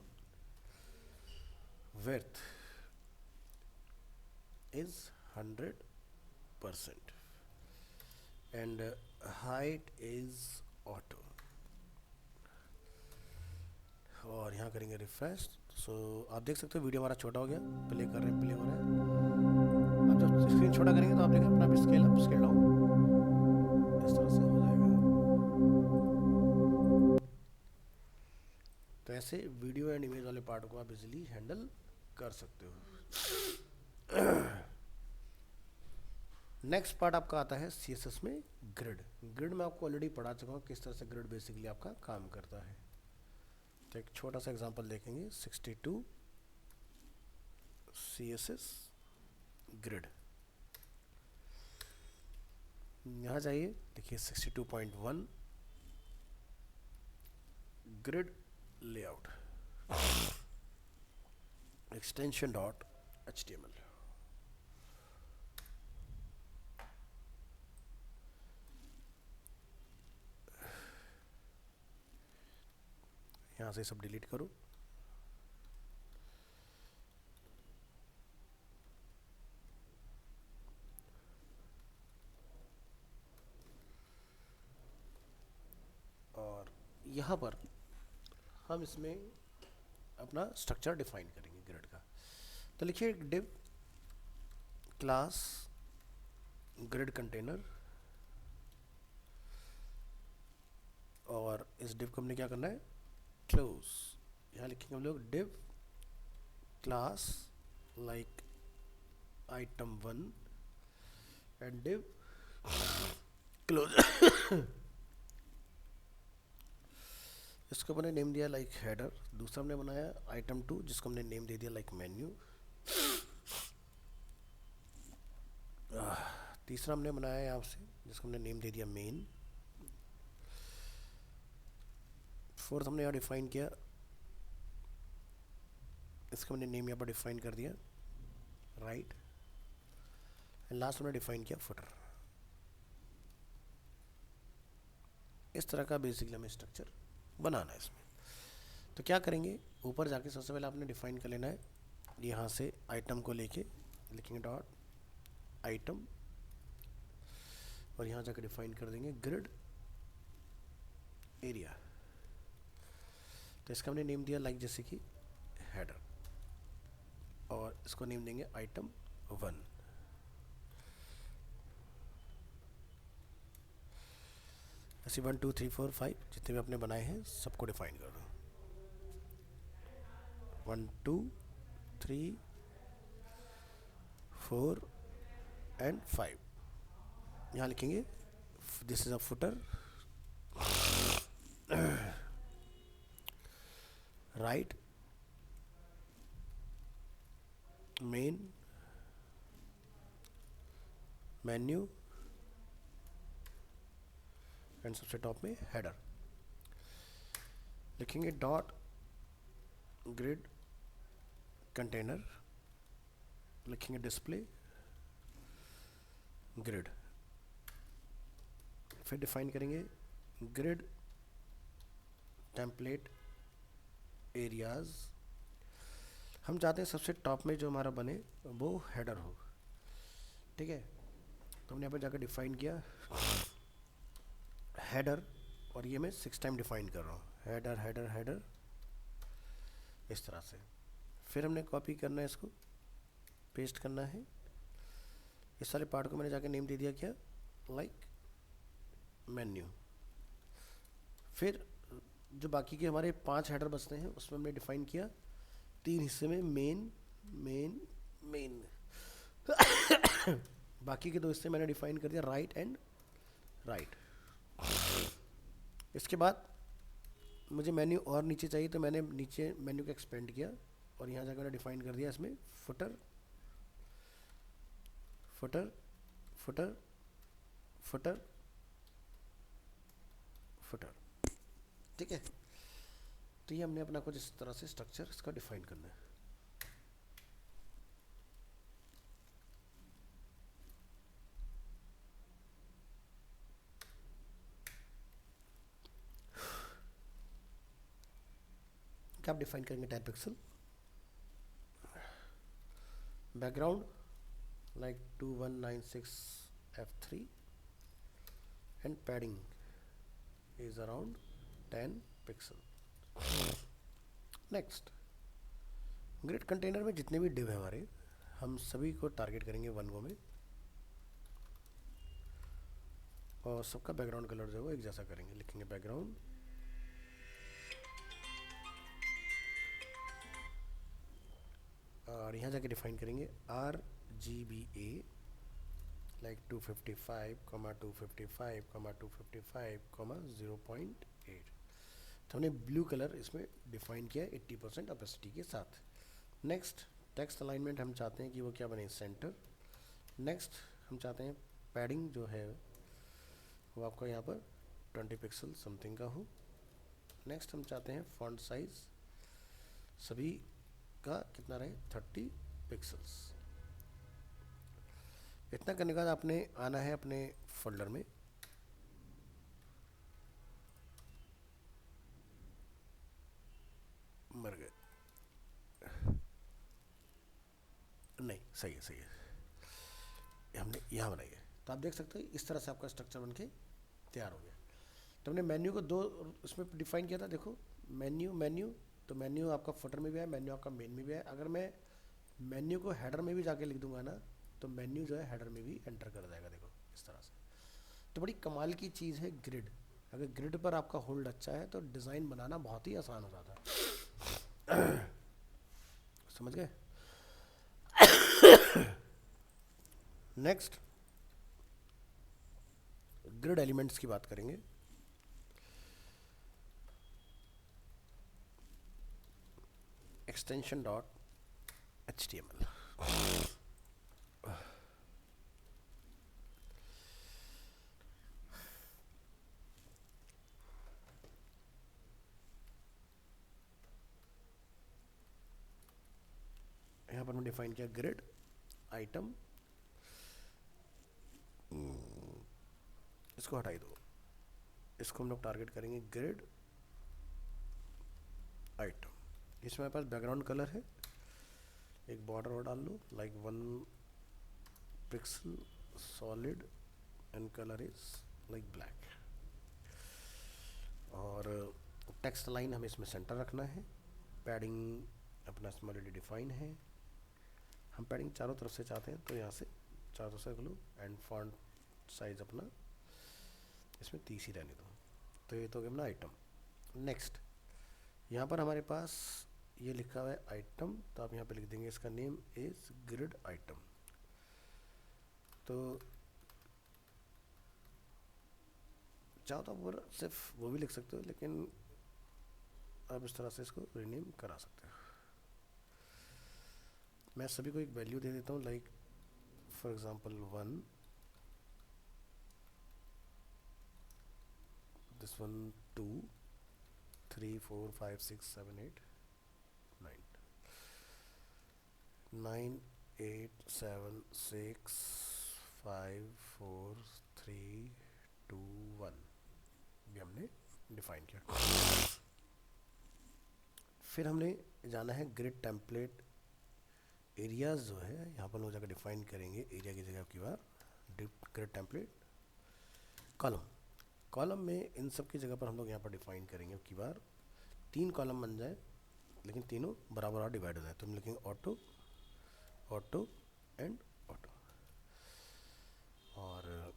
width is 100% and height is auto, और यहाँ करेंगे रिफ्रेश। सो आप देख सकते हो वीडियो हमारा छोटा हो गया, प्ले कर रहे हैं, प्ले हो रहा है। अब जब स्क्रीन छोटा करेंगे तो आप देखें अपना स्केल अप स्केल डाउन इस तरह से हो जाएगा। तो ऐसे वीडियो एंड इमेज वाले पार्ट को आप इजीली हैंडल कर सकते हो। नेक्स्ट पार्ट आपका आता है CSS में ग्रिड। ग्रिड में आपको ऑलरेडी पढ़ा चुका हूँ किस तरह से ग्रिड बेसिकली आपका काम करता है। तो एक छोटा सा एग्जांपल देखेंगे, 62 CSS ग्रिड। यहाँ जाइए, देखिए 62.1 grid layout extension dot HTML। यहाँ से सब डिलीट करो। और यहाँ पर हम इसमें अपना स्ट्रक्चर डिफाइन करेंगे ग्रिड का। तो लिखिए डिव क्लास ग्रिड कंटेनर, और इस डिव को हमने क्या करना है, क्लोज। यहाँ लिखेंगे हम लोग div class like item1 and div close. इसको हमने नेम दिया लाइक हेडर। दूसरा हमने बनाया item2 जिसको हमने नेम दे दिया लाइक मेन्यू। तीसरा हमने बनाया यहाँ से जिसको हमने नेम दे दिया मेन। फोर्थ हमने यहाँ डिफाइन किया, इसको हमने नेम यहाँ पर डिफाइन कर दिया राइट। एंड लास्ट हमने डिफाइन किया फुटर। इस तरह का बेसिकली हमें स्ट्रक्चर बनाना है इसमें। तो क्या करेंगे, ऊपर जाके सबसे पहले आपने डिफाइन कर लेना है, यहाँ से आइटम को लेके लिखेंगे डॉट आइटम, और यहाँ जाकर डिफाइन कर देंगे ग्रिड एरिया। तो इसका हमने नेम दिया लाइक जैसे कि हेडर, और इसको नेम देंगे item1। ऐसे 1 2 3 4 5 जितने भी आपने बनाए हैं सबको डिफाइन कर दो। 1 2 3 4 एंड 5। यहाँ लिखेंगे this is a footer, right, main, menu, and सबसे टॉप में हेडर। लिखेंगे डॉट ग्रिड कंटेनर, लिखेंगे डिस्प्ले ग्रिड। फिर डिफाइन करेंगे ग्रिड टेम्पलेट एरियाज। हम चाहते हैं सबसे टॉप में जो हमारा बने वो हेडर हो, ठीक है। तो हमने यहाँ पर जाकर डिफाइन किया हेडर, और ये मैं 6 टाइम डिफाइन कर रहा हूँ, हेडर हेडर हेडर, इस तरह से। फिर हमने कॉपी करना है, इसको पेस्ट करना है। इस सारे पार्ट को मैंने जाकर नेम दे दिया क्या, लाइक मेन्यू। फिर जो बाकी के हमारे 5 हेडर बचते हैं उसमें हमने डिफाइन किया 3 हिस्से में, मेन मेन मेन। बाकी के 2 हिस्से मैंने डिफाइन कर दिया राइट एंड राइट। इसके बाद मुझे मेन्यू और नीचे चाहिए, तो मैंने नीचे मेन्यू को एक्सपेंड किया, और यहाँ जाकर मैंने डिफाइन कर दिया इसमें footer footer footer footer footer, ठीक है। तो ये हमने अपना कुछ इस तरह से स्ट्रक्चर इसका डिफाइन करना है। क्या आप डिफाइन करेंगे type pixel, background like 2196 F3 and padding is around 10 pixel. Next, grid container में जितने भी डिव है हमारे, हम सभी को टारगेट करेंगे 1 गो में, और सबका बैकग्राउंड कलर जो है वो एक जैसा करेंगे। लिखेंगे बैकग्राउंड और यहाँ जाके डिफाइन करेंगे RGBA लाइक 255, 255, 255, 0.8। तो हमने ब्लू कलर इसमें डिफाइन किया 80% ऑपेसिटी के साथ। नेक्स्ट टेक्स्ट अलाइनमेंट हम चाहते हैं कि वो क्या बने, सेंटर। नेक्स्ट हम चाहते हैं पैडिंग जो है वो आपका यहाँ पर 20 पिक्सल समथिंग का हो। नेक्स्ट हम चाहते हैं फॉन्ट साइज सभी का कितना रहे, 30 पिक्सल्स। इतना करने के बाद आपने आना है अपने फोल्डर में, मर गए, नहीं सही है सही है, हमने यहाँ बनाई है। तो आप देख सकते हैं इस तरह से आपका स्ट्रक्चर बन के तैयार हो गया। तो हमने मेन्यू को दो इसमें डिफाइन किया था, देखो मेन्यू मेन्यू, तो मेन्यू आपका फुटर में भी है, मेन्यू आपका मेन में भी है। अगर मैं मेन्यू को हेडर में भी जाके लिख दूंगा ना तो मेन्यू जो है हेडर में भी एंटर कर जाएगा, देखो इस तरह से। तो बड़ी कमाल की चीज़ है ग्रिड। अगर ग्रिड पर आपका होल्ड अच्छा है तो डिज़ाइन बनाना बहुत ही आसान हो जाता है। समझ गए? नेक्स्ट ग्रिड एलिमेंट्स की बात करेंगे। एक्सटेंशन डॉट HTML, यहाँ पर हमने डिफाइन किया ग्रिड आइटम, इसको हटाई दो, इसको हम लोग टारगेट करेंगे ग्रिड आइटम। इसमें हमारे पास बैकग्राउंड कलर है, एक बॉर्डर और डाल लो like 1 pixel solid and colour is like black. और टेक्स्ट लाइन हमें इसमें सेंटर रखना है। पैडिंग अपना इसमें ऑलरेडी डिफाइन है, हम पैडिंग चारों तरफ से चाहते हैं तो यहाँ से चारों से लो। एंड फॉन्ट साइज अपना इसमें 30 ही रहने दो। तो ये तो गया अपना आइटम। नेक्स्ट यहाँ पर हमारे पास ये लिखा हुआ है आइटम, तो आप यहाँ पे लिख देंगे इसका नेम इज ग्रिड आइटम। तो चाहो तो आप सिर्फ वो भी लिख सकते हो, लेकिन आप इस तरह से इसको रीनेम करा सकते हो। मैं सभी को एक वैल्यू दे देता हूँ, like for example 1, this one 2, 3, 4, 5, 6, 7, 8, 9, 9, 8, 7, 6, 5, 4, 3, 2, 1 भी हमने डिफाइन किया। फिर हमने जाना है ग्रिड टेम्पलेट एरियाज जो है, यहाँ पर लोग जाकर डिफाइन करेंगे एरिया की जगह की बार ग्रिड टेम्पलेट कॉलम। कॉलम में इन सब की जगह पर हम लोग यहाँ पर डिफाइन करेंगे की बार 3 कॉलम बन जाए, लेकिन तीनों बराबर डिवाइड हो जाए। तो हम लिखेंगे ऑटो, ऑटो एंड ऑटो। और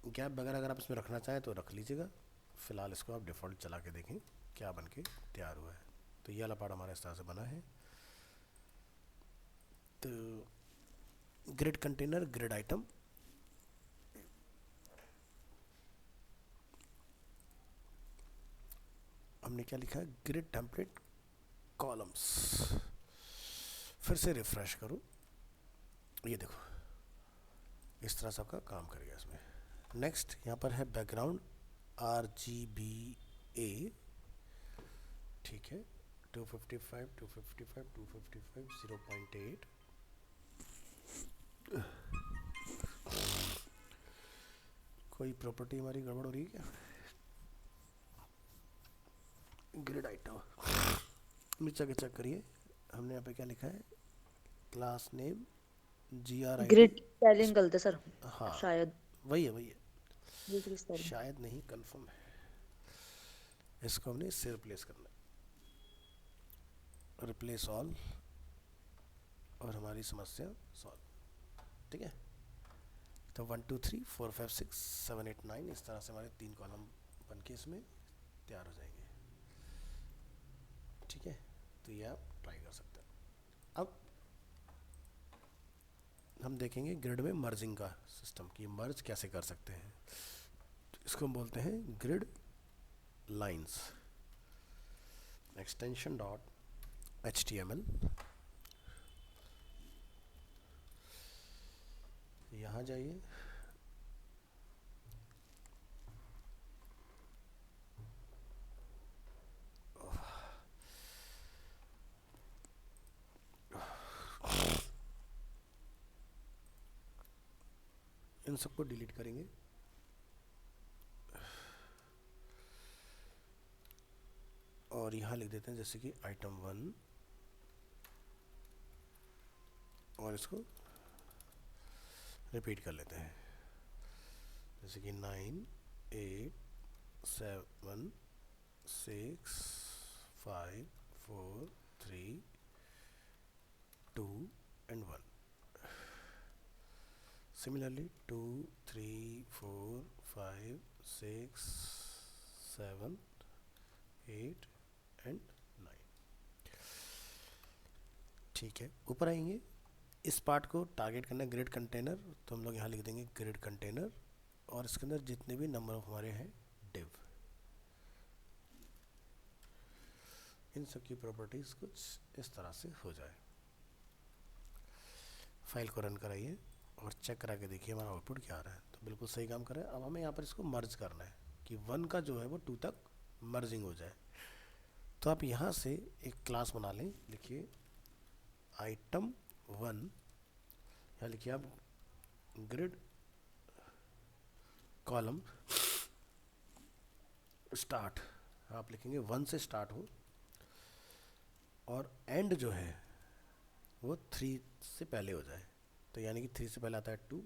गैप वगैरह अगर आप इसमें रखना चाहें तो रख लीजिएगा। फिलहाल इसको आप डिफ़ॉल्ट चला के देखें क्या बन के तैयार हुआ है। तो ये वाला पार्ट हमारा इस तरह से बना है। तो ग्रिड कंटेनर, ग्रिड आइटम, हमने क्या लिखा है, ग्रिड टेम्पलेट कॉलम्स। फिर से रिफ्रेश करो, ये देखो इस तरह से आपका काम कर गया इसमें। नेक्स्ट यहाँ पर है बैकग्राउंड RGBA, ठीक है, 255, 255, 255, 0.8। कोई प्रॉपर्टी हमारी गड़बड़ हो रही है क्या? ग्रिड आइटम नीचे के चेक करिए, हमने यहाँ पे क्या लिखा है, class name GRID। Grid spelling गलत है सर, हाँ शायद वही है, वही है, दूसरी स्पेलिंग। शायद नहीं, कंफर्म है। इसको हमने इससे रिप्लेस करना है, रिप्लेस ऑल, और हमारी समस्या सॉल्व। ठीक है, तो 1 2 3 4 5 6 7 8 9 इस तरह से हमारे 3 कॉलम बन के इसमें तैयार हो जाएंगे। ठीक है, तो ये आप ट्राई कर सकते हैं। अब हम देखेंगे ग्रिड में मर्जिंग का सिस्टम कि मर्ज कैसे कर सकते हैं। तो इसको हम बोलते हैं grid lines. Extension dot HTML, यहाँ जाइए, इन सबको डिलीट करेंगे। और यहाँ लिख देते हैं जैसे कि item 1, और इसको रिपीट कर लेते हैं जैसे कि 9 8 7 6 5 4 3 2 and 1। Similarly 2 3 4 5 6 7 8 and 9। ठीक है, ऊपर आएंगे, इस पार्ट को टारगेट करना है ग्रिड कंटेनर, तो हम लोग यहाँ लिख देंगे ग्रिड कंटेनर, और इसके अंदर जितने भी नंबर ऑफ हमारे हैं डिव, इन सब की प्रॉपर्टीज कुछ इस तरह से हो जाए। फाइल को रन कराइए और चेक करा के देखिए हमारा आउटपुट क्या आ रहा है। तो बिल्कुल सही काम कर रहा है। अब हमें यहाँ पर इसको मर्ज करना है कि 1 का जो है वो 2 तक मर्जिंग हो जाए। तो आप यहाँ से एक क्लास बना लें, लिखिए item 1, यहाँ लिखिए आप ग्रिड कॉलम स्टार्ट, आप लिखेंगे 1 से स्टार्ट हो, और एंड जो है वो 3 से पहले हो जाए। तो यानी कि 3 से पहले आता है 2,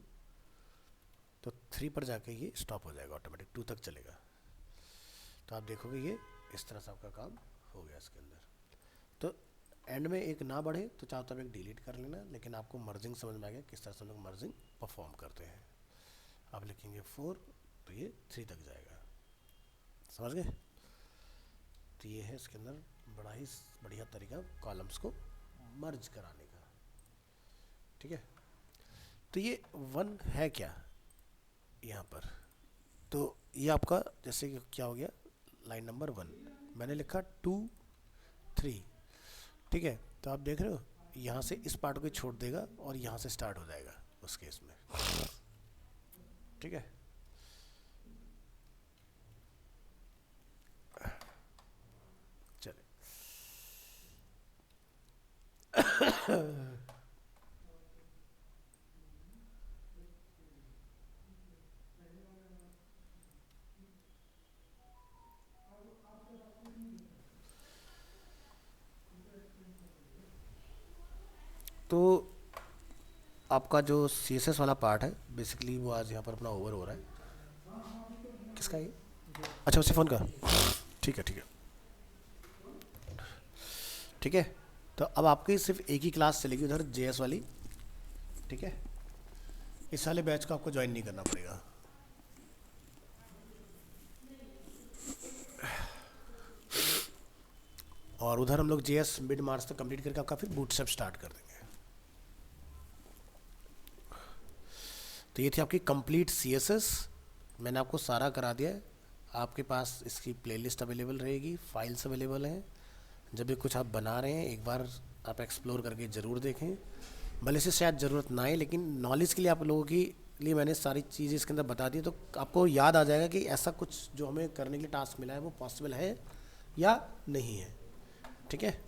तो 3 पर जाके ये स्टॉप हो जाएगा, ऑटोमेटिक 2 तक चलेगा। तो आप देखोगे ये इस तरह से आपका काम हो गया इसके अंदर। तो एंड में एक ना बढ़े तो चाहो तो आप एक डिलीट कर लेना, लेकिन आपको मर्जिंग समझ में आ गया किस तरह से हम लोग मर्जिंग परफॉर्म करते हैं। आप लिखेंगे 4, तो ये 3 तक जाएगा, समझ गए। तो ये है इसके अंदर बड़ा ही बढ़िया तरीका कॉलम्स को मर्ज कराने का। ठीक है, तो ये 1 है क्या यहाँ पर, तो ये आपका जैसे कि क्या हो गया, लाइन नंबर 1 मैंने लिखा 2 3, ठीक है। तो आप देख रहे हो यहाँ से इस पार्ट को छोड़ देगा और यहाँ से स्टार्ट हो जाएगा उस केस में, ठीक है। चले तो आपका जो CSS वाला पार्ट है बेसिकली वो आज यहाँ पर अपना ओवर हो रहा है। किसका ये? अच्छा, उसी फ़ोन का। ठीक है ठीक है ठीक है। तो अब आपकी सिर्फ एक ही क्लास चलेगी उधर JS वाली, ठीक है। इस वाले बैच को आपको ज्वाइन नहीं करना पड़ेगा। और उधर हम लोग JS मिड मार्च तक कंप्लीट करके आपका फिर बूटस्ट्रैप स्टार्ट कर देंगे। तो ये थी आपकी कंप्लीट CSS, मैंने आपको सारा करा दिया है। आपके पास इसकी प्लेलिस्ट अवेलेबल रहेगी, फाइल्स अवेलेबल हैं। जब भी कुछ आप बना रहे हैं एक बार आप एक्सप्लोर करके ज़रूर देखें, भले से शायद ज़रूरत ना आए, लेकिन नॉलेज के लिए आप लोगों के लिए मैंने सारी चीज़ें इसके अंदर बता दी, तो आपको याद आ जाएगा कि ऐसा कुछ जो हमें करने के लिए टास्क मिला है वो पॉसिबल है या नहीं है, ठीक है।